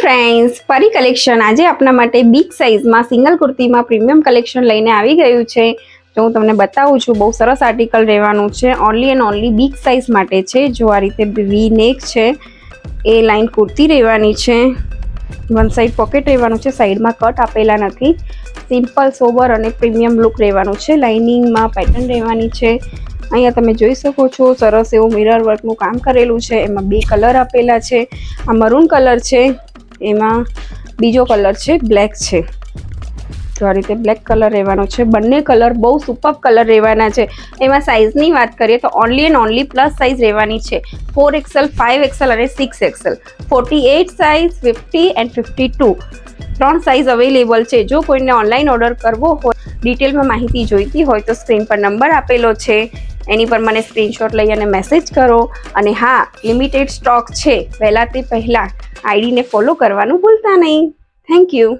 Friends, પરી collection આજે આપના માટે બિગ સાઇઝમાં સિંગલ કુર્તીમાં પ્રીમિયમ કલેક્શન લઈને આવી ગયું છે. જો હું તમને બતાવું છું, બહુ સરસ આર્ટિકલ રહેવાનું છે. Only and only big size માટે છે. જો આ રીતે વી નેક છે, એ લાઇન કુર્તી રહેવાની છે. વન સાઈડ પોકેટ રહેવાનું છે, સાઈડમાં કટ આપેલા નથી. સિમ્પલ સોબર અને પ્રીમિયમ લુક રહેવાનું છે. લાઇનિંગમાં પેટર્ન રહેવાની છે. અહીંયા તમે જોઈ શકો છો, સરસ એવું મિરર વર્કનું કામ કરેલું છે. એમાં બે કલર આપેલા છે. આ મરૂન કલર છે, એમાં બીજો કલર છે બ્લેક છે. તો આ રીતે બ્લેક કલર રહેવાનો છે. બંને કલર બહુ સુપર કલર રહેવાના છે. એમાં સાઇઝની વાત કરીએ તો only and only plus size રહેવાની છે. 4XL, 5XL અને 6XL. 48 સાઇઝ, 50 એન્ડ 52 ત્રણ સાઇઝ અવેલેબલ છે. જો કોઈને ઓનલાઈન ઓર્ડર કરવો હોય, ડિટેલમાં માહિતી જોઈતી હોય તો સ્ક્રીન પર નંબર આપેલો છે, એની પર મને સ્ક્રીનશોટ લઈ અને મેસેજ કરો. અને હા, લિમિટેડ સ્ટોક છે. પહેલાં તે પહેલાં આઈડીને ફોલો કરવાનું ભૂલતા નહીં. Thank you.